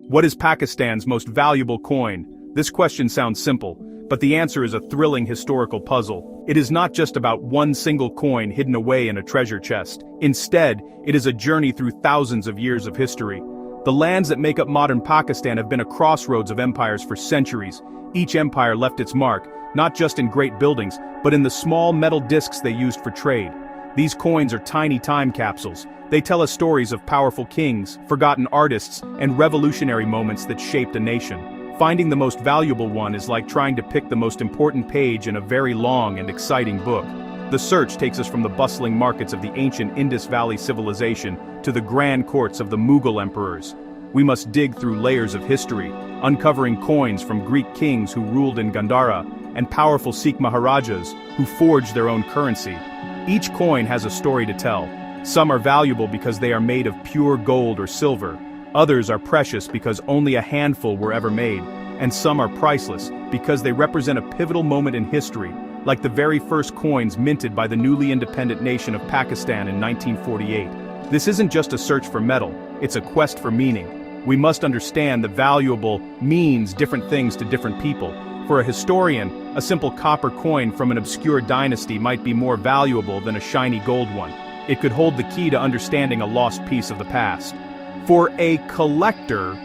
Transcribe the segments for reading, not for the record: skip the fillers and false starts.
What is Pakistan's most valuable coin? This question sounds simple, but the answer is a thrilling historical puzzle. It is not just about one single coin hidden away in a treasure chest. Instead, it is a journey through thousands of years of history. The lands that make up modern Pakistan have been a crossroads of empires for centuries. Each empire left its mark, not just in great buildings, but in the small metal discs they used for trade. These coins are tiny time capsules. They tell us stories of powerful kings, forgotten artists, and revolutionary moments that shaped a nation. Finding the most valuable one is like trying to pick the most important page in a very long and exciting book. The search takes us from the bustling markets of the ancient Indus Valley civilization to the grand courts of the Mughal emperors. We must dig through layers of history, uncovering coins from Greek kings who ruled in Gandhara, and powerful Sikh Maharajas who forged their own currency. Each coin has a story to tell. Some are valuable because they are made of pure gold or silver. Others are precious because only a handful were ever made. And some are priceless because they represent a pivotal moment in history, like the very first coins minted by the newly independent nation of Pakistan in 1948. This isn't just a search for metal, it's a quest for meaning. We must understand that valuable means different things to different people. For a historian, a simple copper coin from an obscure dynasty might be more valuable than a shiny gold one. It could hold the key to understanding a lost piece of the past. For a collector,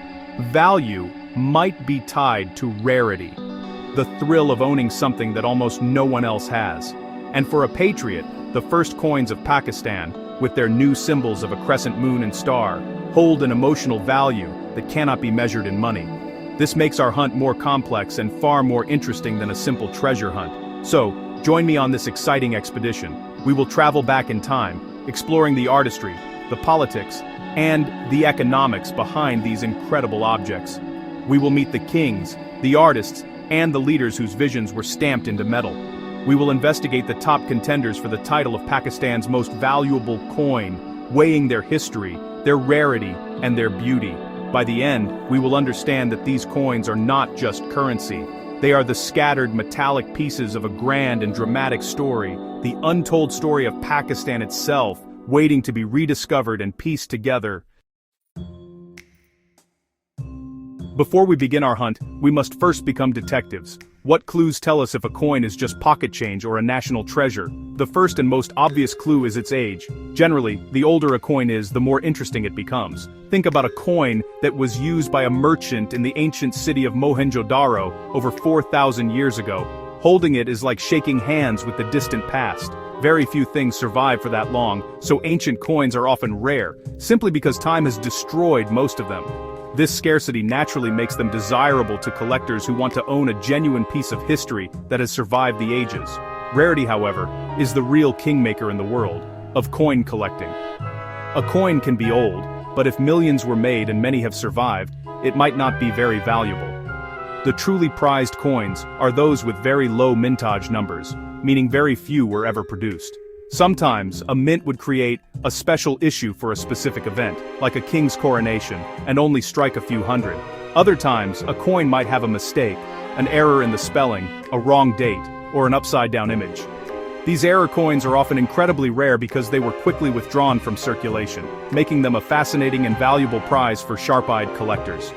value might be tied to rarity, the thrill of owning something that almost no one else has. And for a patriot, the first coins of Pakistan, with their new symbols of a crescent moon and star, hold an emotional value that cannot be measured in money. This makes our hunt more complex and far more interesting than a simple treasure hunt. So, join me on this exciting expedition. We will travel back in time, exploring the artistry, the politics, and the economics behind these incredible objects. We will meet the kings, the artists, and the leaders whose visions were stamped into metal. We will investigate the top contenders for the title of Pakistan's most valuable coin, weighing their history, their rarity, and their beauty. By the end, we will understand that these coins are not just currency. They are the scattered metallic pieces of a grand and dramatic story, the untold story of Pakistan itself, waiting to be rediscovered and pieced together. Before we begin our hunt, we must first become detectives. What clues tell us if a coin is just pocket change or a national treasure? The first and most obvious clue is its age. Generally, the older a coin is, the more interesting it becomes. Think about a coin that was used by a merchant in the ancient city of Mohenjo-daro over 4,000 years ago. Holding it is like shaking hands with the distant past. Very few things survive for that long, so ancient coins are often rare, simply because time has destroyed most of them. This scarcity naturally makes them desirable to collectors who want to own a genuine piece of history that has survived the ages. Rarity, however, is the real kingmaker in the world of coin collecting. A coin can be old, but if millions were made and many have survived, it might not be very valuable. The truly prized coins are those with very low mintage numbers, meaning very few were ever produced. Sometimes, a mint would create a special issue for a specific event, like a king's coronation, and only strike a few hundred. Other times, a coin might have a mistake, an error in the spelling, a wrong date, or an upside-down image. These error coins are often incredibly rare because they were quickly withdrawn from circulation, making them a fascinating and valuable prize for sharp-eyed collectors.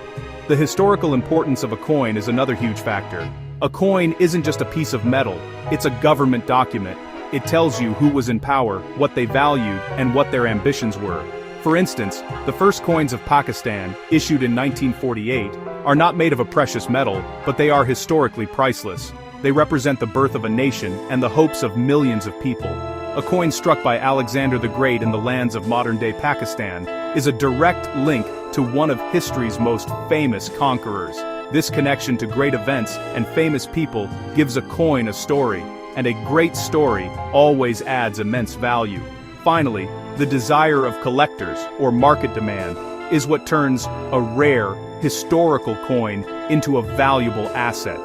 The historical importance of a coin is another huge factor. A coin isn't just a piece of metal, it's a government document. It tells you who was in power, what they valued, and what their ambitions were. For instance, the first coins of Pakistan, issued in 1948, are not made of a precious metal, but they are historically priceless. They represent the birth of a nation and the hopes of millions of people. A coin struck by Alexander the Great in the lands of modern-day Pakistan is a direct link to one of history's most famous conquerors. This connection to great events and famous people gives a coin a story. And a great story always adds immense value. Finally, the desire of collectors, or market demand, is what turns a rare, historical coin into a valuable asset.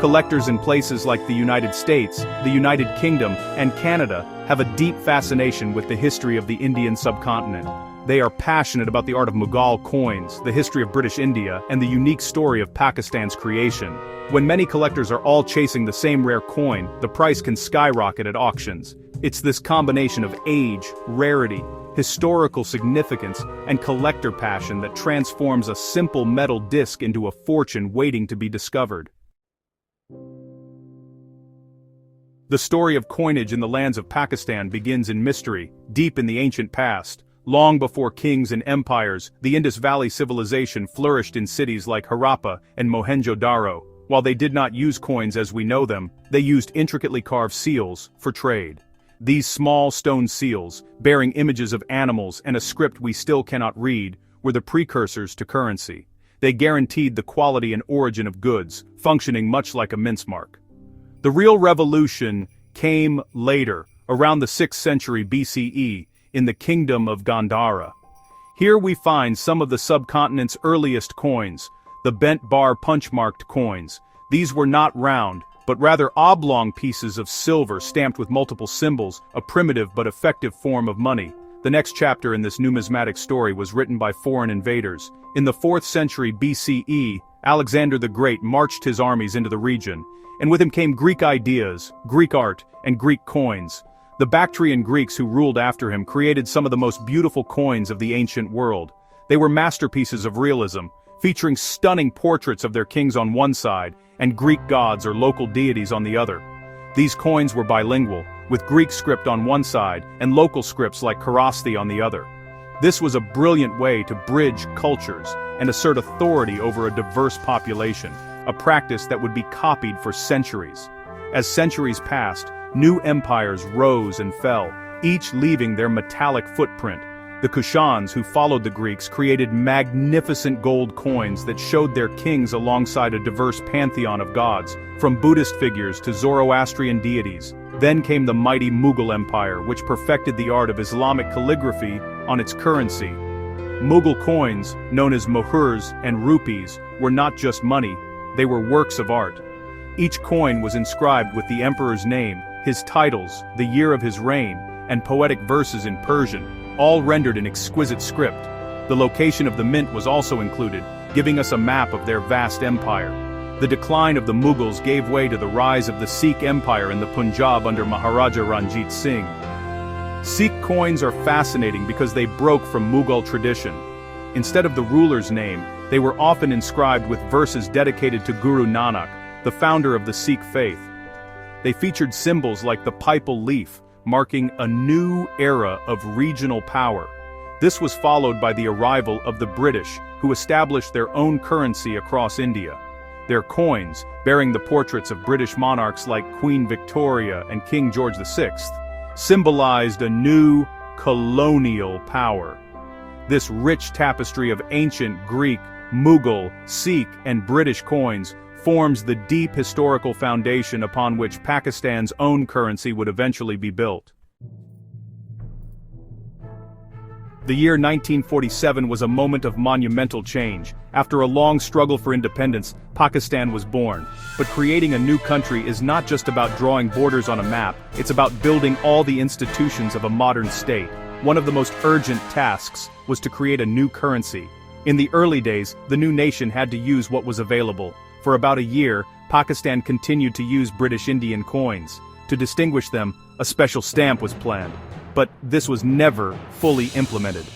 Collectors in places like the United States, the United Kingdom, and Canada have a deep fascination with the history of the Indian subcontinent. They are passionate about the art of Mughal coins, the history of British India, and the unique story of Pakistan's creation. When many collectors are all chasing the same rare coin, the price can skyrocket at auctions. It's this combination of age, rarity, historical significance, and collector passion that transforms a simple metal disc into a fortune waiting to be discovered. The story of coinage in the lands of Pakistan begins in mystery, deep in the ancient past. Long before kings and empires, the Indus Valley civilization flourished in cities like Harappa and Mohenjo-daro. While they did not use coins as we know them, they used intricately carved seals for trade. These small stone seals, bearing images of animals and a script we still cannot read, were the precursors to currency. They guaranteed the quality and origin of goods, functioning much like a mince mark. The real revolution came later, around the 6th century BCE, in the kingdom of Gandhara. Here we find some of the subcontinent's earliest coins, the bent bar punch-marked coins. These were not round, but rather oblong pieces of silver stamped with multiple symbols, a primitive but effective form of money. The next chapter in this numismatic story was written by foreign invaders. In the 4th century BCE, Alexander the Great marched his armies into the region, and with him came Greek ideas, Greek art, and Greek coins. The Bactrian Greeks who ruled after him created some of the most beautiful coins of the ancient world. They were masterpieces of realism, featuring stunning portraits of their kings on one side, and Greek gods or local deities on the other. These coins were bilingual, with Greek script on one side and local scripts like Kharosthi on the other. This was a brilliant way to bridge cultures and assert authority over a diverse population, a practice that would be copied for centuries. As centuries passed, new empires rose and fell, each leaving their metallic footprint. The Kushans who followed the Greeks created magnificent gold coins that showed their kings alongside a diverse pantheon of gods, from Buddhist figures to Zoroastrian deities. Then came the mighty Mughal Empire, which perfected the art of Islamic calligraphy on its currency. Mughal coins, known as mohurs and rupees, were not just money, they were works of art. Each coin was inscribed with the emperor's name, his titles, the year of his reign, and poetic verses in Persian, all rendered in exquisite script. The location of the mint was also included, giving us a map of their vast empire. The decline of the Mughals gave way to the rise of the Sikh Empire in the Punjab under Maharaja Ranjit Singh. Sikh coins are fascinating because they broke from Mughal tradition. Instead of the ruler's name, they were often inscribed with verses dedicated to Guru Nanak, the founder of the Sikh faith. They featured symbols like the pipal leaf, marking a new era of regional power. This was followed by the arrival of the British, who established their own currency across India. Their coins, bearing the portraits of British monarchs like Queen Victoria and King George VI, symbolized a new colonial power. This rich tapestry of ancient Greek, Mughal, Sikh, and British coins forms the deep historical foundation upon which Pakistan's own currency would eventually be built. The year 1947 was a moment of monumental change. After a long struggle for independence, Pakistan was born. But creating a new country is not just about drawing borders on a map, it's about building all the institutions of a modern state. One of the most urgent tasks was to create a new currency. In the early days, the new nation had to use what was available. For about a year, Pakistan continued to use British Indian coins. To distinguish them, a special stamp was planned. But this was never fully implemented.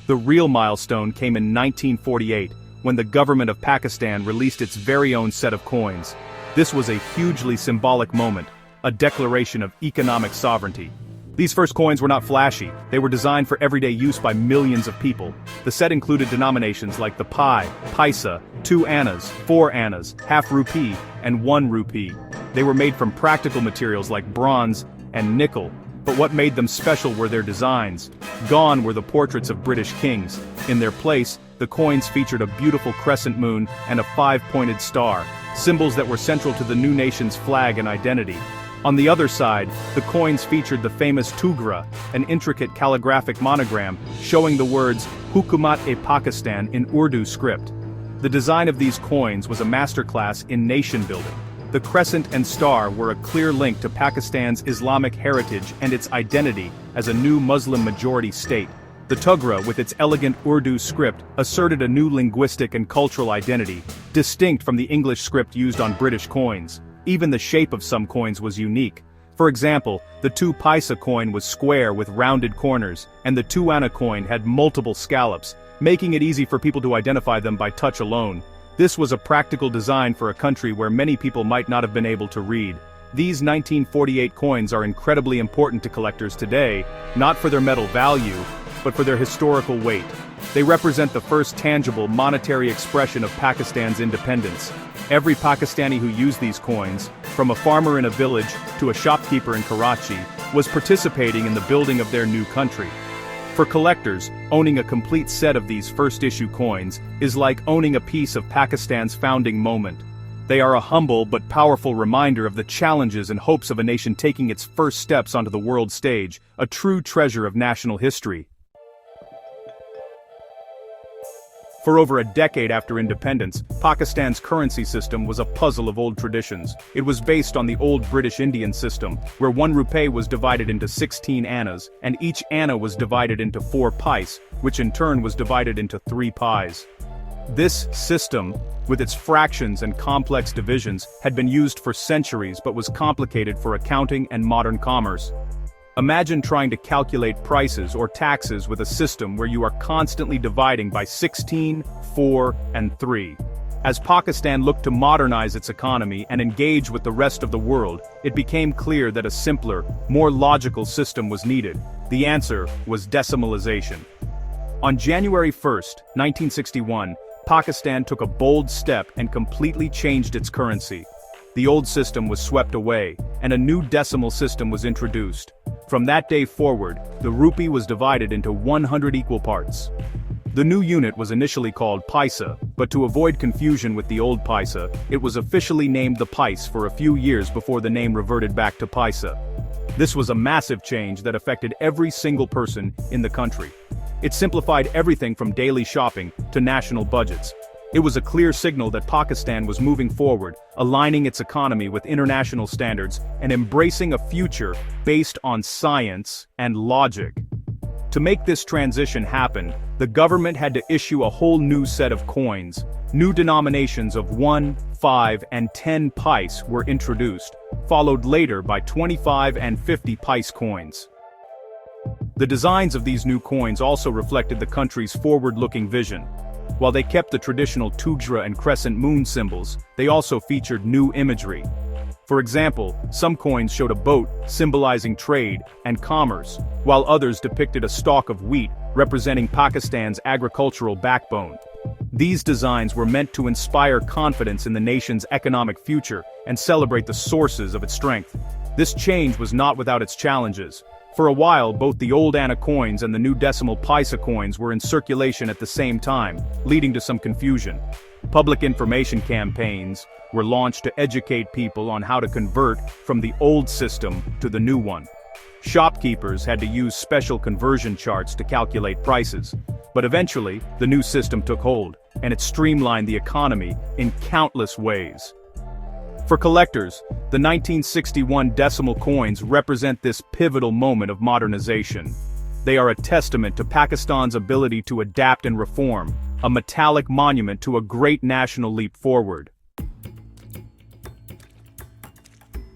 The real milestone came in 1948, when the government of Pakistan released its very own set of coins. This was a hugely symbolic moment, a declaration of economic sovereignty. These first coins were not flashy, they were designed for everyday use by millions of people. The set included denominations like the pi, paisa, 2 annas, 4 annas, half rupee, and 1 rupee. They were made from practical materials like bronze and nickel, but what made them special were their designs. Gone were the portraits of British kings. In their place, the coins featured a beautiful crescent moon and a 5-pointed star, symbols that were central to the new nation's flag and identity. On the other side, the coins featured the famous Tugra, an intricate calligraphic monogram showing the words Hukumat-e-Pakistan in Urdu script. The design of these coins was a masterclass in nation building. The crescent and star were a clear link to Pakistan's Islamic heritage and its identity as a new Muslim-majority state. The Tugra, with its elegant Urdu script, asserted a new linguistic and cultural identity, distinct from the English script used on British coins. Even the shape of some coins was unique. For example, the 2 paisa coin was square with rounded corners, and the 2 anna coin had multiple scallops, making it easy for people to identify them by touch alone. This was a practical design for a country where many people might not have been able to read. These 1948 coins are incredibly important to collectors today, not for their metal value, but for their historical weight. They represent the first tangible monetary expression of Pakistan's independence. Every Pakistani who used these coins, from a farmer in a village to a shopkeeper in Karachi, was participating in the building of their new country. For collectors, owning a complete set of these first-issue coins is like owning a piece of Pakistan's founding moment. They are a humble but powerful reminder of the challenges and hopes of a nation taking its first steps onto the world stage, a true treasure of national history. For over a decade after independence, Pakistan's currency system was a puzzle of old traditions. It was based on the old British Indian system, where 1 rupee was divided into 16 annas, and each anna was divided into 4 pice, which in turn was divided into 3 pies. This system, with its fractions and complex divisions, had been used for centuries but was complicated for accounting and modern commerce. Imagine trying to calculate prices or taxes with a system where you are constantly dividing by 16, 4, and 3. As Pakistan looked to modernize its economy and engage with the rest of the world, it became clear that a simpler, more logical system was needed. The answer was decimalization. On January 1, 1961, Pakistan took a bold step and completely changed its currency. The old system was swept away, and a new decimal system was introduced. From that day forward, the rupee was divided into 100 equal parts. The new unit was initially called paisa, but to avoid confusion with the old paisa, it was officially named the pice for a few years before the name reverted back to paisa. This was a massive change that affected every single person in the country. It simplified everything from daily shopping to national budgets. It was a clear signal that Pakistan was moving forward, aligning its economy with international standards and embracing a future based on science and logic. To make this transition happen, the government had to issue a whole new set of coins. New denominations of 1, 5, and 10 pice were introduced, followed later by 25 and 50 pice coins. The designs of these new coins also reflected the country's forward-looking vision. While they kept the traditional Tugdra and crescent moon symbols, they also featured new imagery. For example, some coins showed a boat, symbolizing trade and commerce, while others depicted a stalk of wheat, representing Pakistan's agricultural backbone. These designs were meant to inspire confidence in the nation's economic future and celebrate the sources of its strength. This change was not without its challenges. For a while, both the old anna coins and the new decimal paisa coins were in circulation at the same time, leading to some confusion. Public information campaigns were launched to educate people on how to convert from the old system to the new one. Shopkeepers had to use special conversion charts to calculate prices. But eventually, the new system took hold, and it streamlined the economy in countless ways. For collectors, the 1961 decimal coins represent this pivotal moment of modernization. They are a testament to Pakistan's ability to adapt and reform, a metallic monument to a great national leap forward.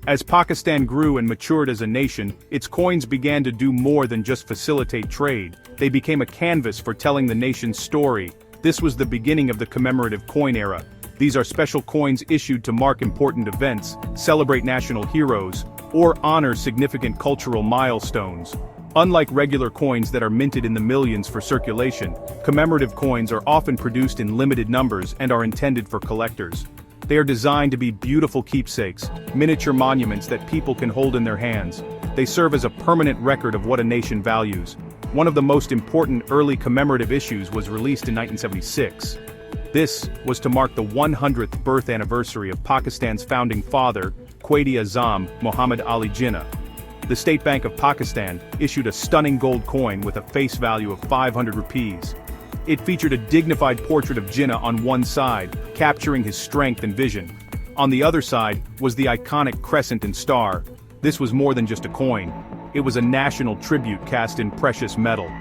As Pakistan grew and matured as a nation, its coins began to do more than just facilitate trade. They became a canvas for telling the nation's story. This was the beginning of the commemorative coin era. These are special coins issued to mark important events, celebrate national heroes, or honor significant cultural milestones. Unlike regular coins that are minted in the millions for circulation, commemorative coins are often produced in limited numbers and are intended for collectors. They are designed to be beautiful keepsakes, miniature monuments that people can hold in their hands. They serve as a permanent record of what a nation values. One of the most important early commemorative issues was released in 1976. This was to mark the 100th birth anniversary of Pakistan's founding father, Quaid-e-Azam Muhammad Ali Jinnah. The State Bank of Pakistan issued a stunning gold coin with a face value of 500 rupees. It featured a dignified portrait of Jinnah on one side, capturing his strength and vision. On the other side was the iconic crescent and star. This was more than just a coin. It was a national tribute cast in precious metal.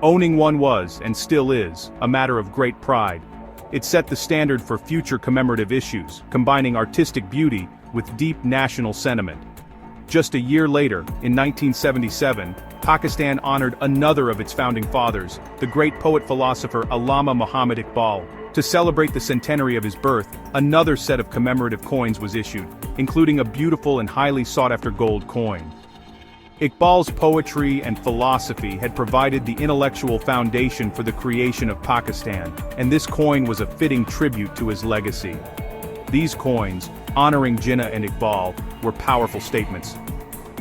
Owning one was, and still is, a matter of great pride. It set the standard for future commemorative issues, combining artistic beauty with deep national sentiment. Just a year later, in 1977, Pakistan honored another of its founding fathers, the great poet-philosopher Allama Muhammad Iqbal. To celebrate the centenary of his birth, another set of commemorative coins was issued, including a beautiful and highly sought-after gold coin. Iqbal's poetry and philosophy had provided the intellectual foundation for the creation of Pakistan, and this coin was a fitting tribute to his legacy. These coins, honoring Jinnah and Iqbal, were powerful statements.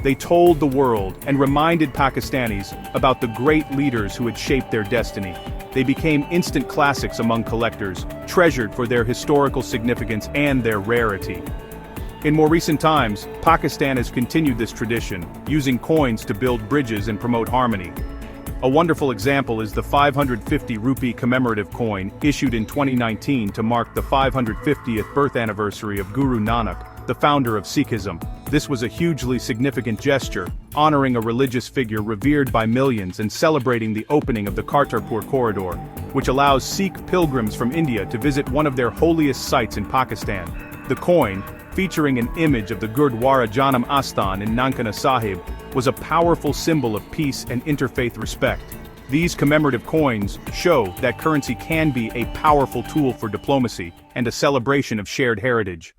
They told the world and reminded Pakistanis about the great leaders who had shaped their destiny. They became instant classics among collectors, treasured for their historical significance and their rarity. In more recent times, Pakistan has continued this tradition, using coins to build bridges and promote harmony. A wonderful example is the 550 rupee commemorative coin, issued in 2019 to mark the 550th birth anniversary of Guru Nanak, the founder of Sikhism. This was a hugely significant gesture, honoring a religious figure revered by millions and celebrating the opening of the Kartarpur corridor, which allows Sikh pilgrims from India to visit one of their holiest sites in Pakistan. The coin, featuring an image of the Gurdwara Janam Asthan in Nankana Sahib, was a powerful symbol of peace and interfaith respect. These commemorative coins show that currency can be a powerful tool for diplomacy and a celebration of shared heritage.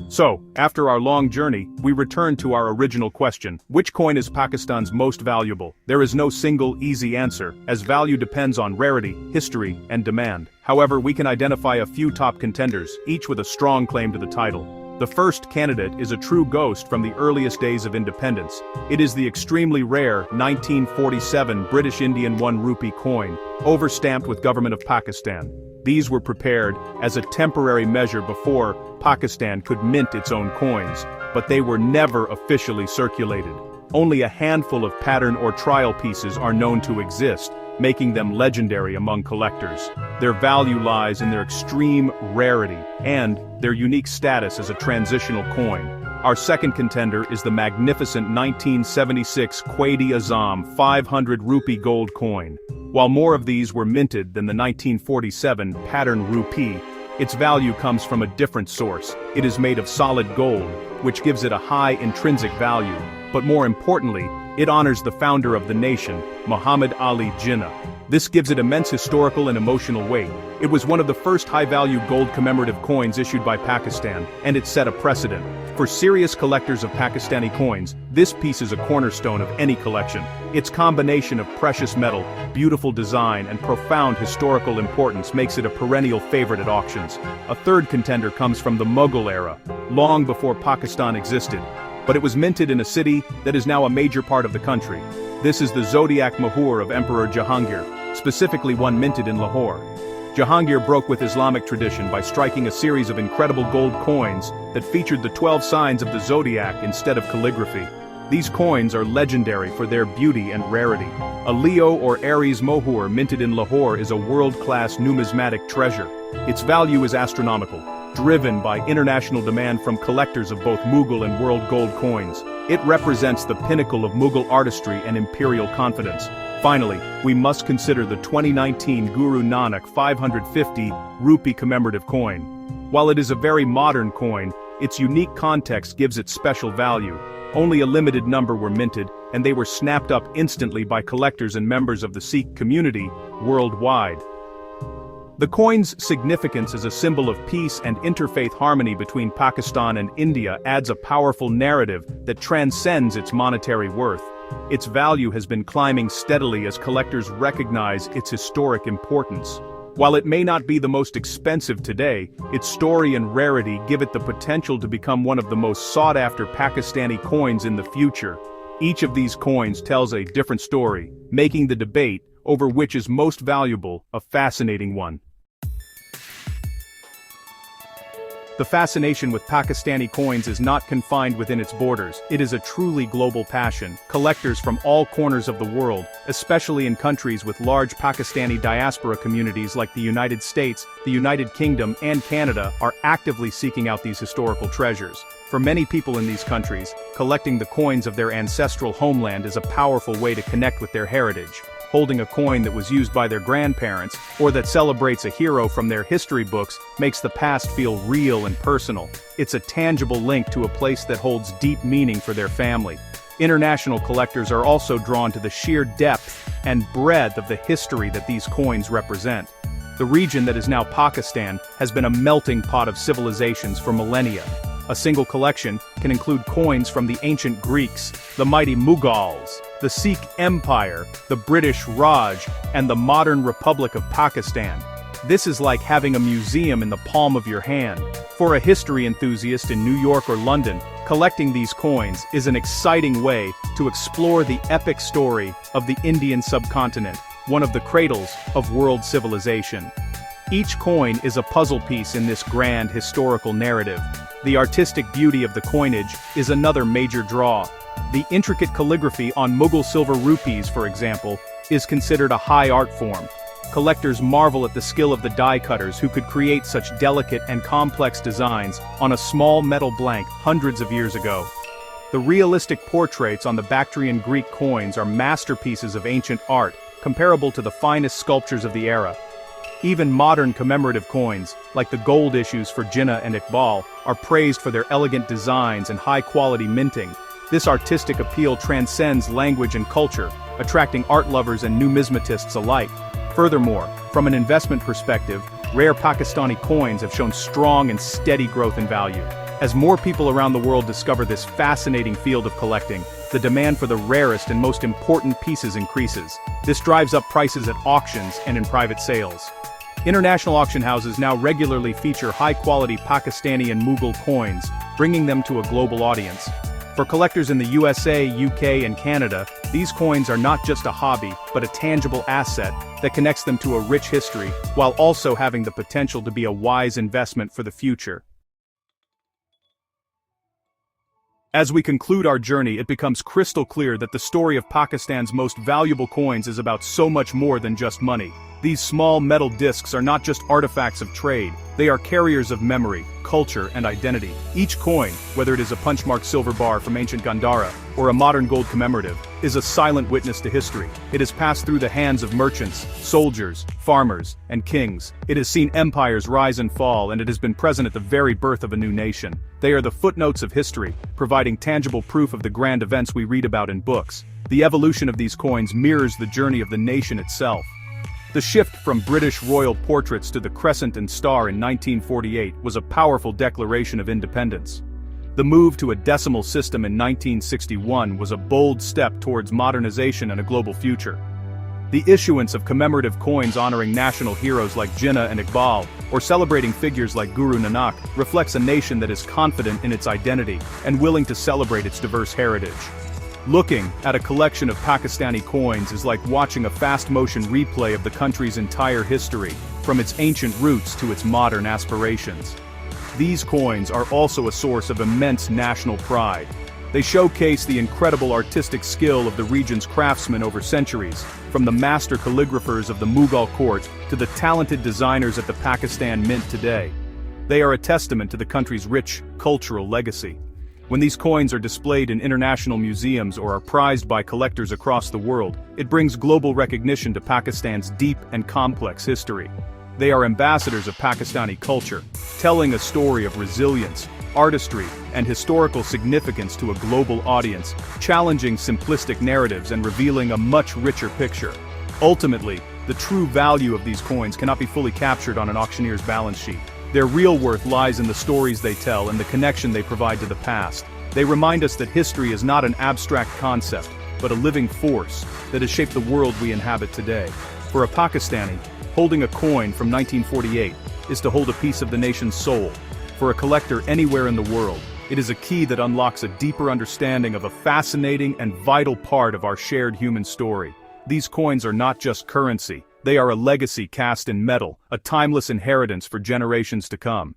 So, after our long journey, we return to our original question: which coin is Pakistan's most valuable? There is no single, easy answer, as value depends on rarity, history, and demand. However, we can identify a few top contenders, each with a strong claim to the title. The first candidate is a true ghost from the earliest days of independence. It is the extremely rare 1947 British Indian 1 rupee coin, overstamped with Government of Pakistan. These were prepared as a temporary measure before Pakistan could mint its own coins, but they were never officially circulated. Only a handful of pattern or trial pieces are known to exist, making them legendary among collectors. Their value lies in their extreme rarity and their unique status as a transitional coin. Our second contender is the magnificent 1976 Quaid-e-Azam 500 rupee gold coin. While more of these were minted than the 1947 pattern rupee, its value comes from a different source. It is made of solid gold, which gives it a high intrinsic value, but more importantly, it honors the founder of the nation, Muhammad Ali Jinnah. This gives it immense historical and emotional weight. It was one of the first high-value gold commemorative coins issued by Pakistan, and it set a precedent. For serious collectors of Pakistani coins, this piece is a cornerstone of any collection. Its combination of precious metal, beautiful design, and profound historical importance makes it a perennial favorite at auctions. A third contender comes from the Mughal era, long before Pakistan existed, but it was minted in a city that is now a major part of the country. This is the Zodiac Mahur of Emperor Jahangir, specifically one minted in Lahore. Jahangir broke with Islamic tradition by striking a series of incredible gold coins that featured the 12 signs of the zodiac instead of calligraphy. These coins are legendary for their beauty and rarity. A Leo or Aries Mohur minted in Lahore is a world-class numismatic treasure. Its value is astronomical, driven by international demand from collectors of both Mughal and world gold coins. It represents the pinnacle of Mughal artistry and imperial confidence. Finally, we must consider the 2019 Guru Nanak 550 rupee commemorative coin. While it is a very modern coin, its unique context gives it special value. Only a limited number were minted, and they were snapped up instantly by collectors and members of the Sikh community worldwide. The coin's significance as a symbol of peace and interfaith harmony between Pakistan and India adds a powerful narrative that transcends its monetary worth. Its value has been climbing steadily as collectors recognize its historic importance. While it may not be the most expensive today, its story and rarity give it the potential to become one of the most sought-after Pakistani coins in the future. Each of these coins tells a different story, making the debate over which is most valuable a fascinating one. The fascination with Pakistani coins is not confined within its borders. It is a truly global passion. Collectors from all corners of the world, especially in countries with large Pakistani diaspora communities like the United States, the United Kingdom, and Canada, are actively seeking out these historical treasures. For many people in these countries, collecting the coins of their ancestral homeland is a powerful way to connect with their heritage. holding a coin that was used by their grandparents, or that celebrates a hero from their history books, makes the past feel real and personal. It's a tangible link to a place that holds deep meaning for their family. International collectors are also drawn to the sheer depth and breadth of the history that these coins represent. The region that is now Pakistan has been a melting pot of civilizations for millennia. A single collection can include coins from the ancient Greeks, the mighty Mughals, the Sikh Empire, the British Raj, and the modern Republic of Pakistan. This is like having a museum in the palm of your hand. For a history enthusiast in New York or London, collecting these coins is an exciting way to explore the epic story of the Indian subcontinent, one of the cradles of world civilization. Each coin is a puzzle piece in this grand historical narrative. The artistic beauty of the coinage is another major draw. The intricate calligraphy on Mughal silver rupees, for example, is considered a high art form. Collectors marvel at the skill of the die cutters who could create such delicate and complex designs on a small metal blank hundreds of years ago. The realistic portraits on the Bactrian Greek coins are masterpieces of ancient art, comparable to the finest sculptures of the era. Even modern commemorative coins, like the gold issues for Jinnah and Iqbal, are praised for their elegant designs and high-quality minting. This artistic appeal transcends language and culture, attracting art lovers and numismatists alike. Furthermore, from an investment perspective, rare Pakistani coins have shown strong and steady growth in value. As more people around the world discover this fascinating field of collecting, the demand for the rarest and most important pieces increases. This drives up prices at auctions and in private sales. International auction houses now regularly feature high-quality Pakistani and Mughal coins, bringing them to a global audience. For collectors in the USA, UK, and Canada, these coins are not just a hobby, but a tangible asset that connects them to a rich history, while also having the potential to be a wise investment for the future. As we conclude our journey, it becomes crystal clear that the story of Pakistan's most valuable coins is about so much more than just money. These small metal discs are not just artifacts of trade, they are carriers of memory, culture, and identity. Each coin, whether it is a punch-marked silver bar from ancient Gandhara, or a modern gold commemorative, is a silent witness to history. It has passed through the hands of merchants, soldiers, farmers, and kings. It has seen empires rise and fall, and it has been present at the very birth of a new nation. They are the footnotes of history, providing tangible proof of the grand events we read about in books. The evolution of these coins mirrors the journey of the nation itself. The shift from British royal portraits to the crescent and star in 1948 was a powerful declaration of independence. The move to a decimal system in 1961 was a bold step towards modernization and a global future. The issuance of commemorative coins honoring national heroes like Jinnah and Iqbal, or celebrating figures like Guru Nanak, reflects a nation that is confident in its identity and willing to celebrate its diverse heritage. Looking at a collection of Pakistani coins is like watching a fast-motion replay of the country's entire history, from its ancient roots to its modern aspirations. These coins are also a source of immense national pride. They showcase the incredible artistic skill of the region's craftsmen over centuries, from the master calligraphers of the Mughal court to the talented designers at the Pakistan Mint today. They are a testament to the country's rich cultural legacy. When these coins are displayed in international museums or are prized by collectors across the world, it brings global recognition to Pakistan's deep and complex history. They are ambassadors of Pakistani culture, telling a story of resilience, artistry, and historical significance to a global audience, challenging simplistic narratives and revealing a much richer picture. Ultimately, the true value of these coins cannot be fully captured on an auctioneer's balance sheet. Their real worth lies in the stories they tell and the connection they provide to the past. They remind us that history is not an abstract concept, but a living force that has shaped the world we inhabit today. For a Pakistani, holding a coin from 1948 is to hold a piece of the nation's soul. For a collector anywhere in the world, it is a key that unlocks a deeper understanding of a fascinating and vital part of our shared human story. These coins are not just currency. They are a legacy cast in metal, a timeless inheritance for generations to come.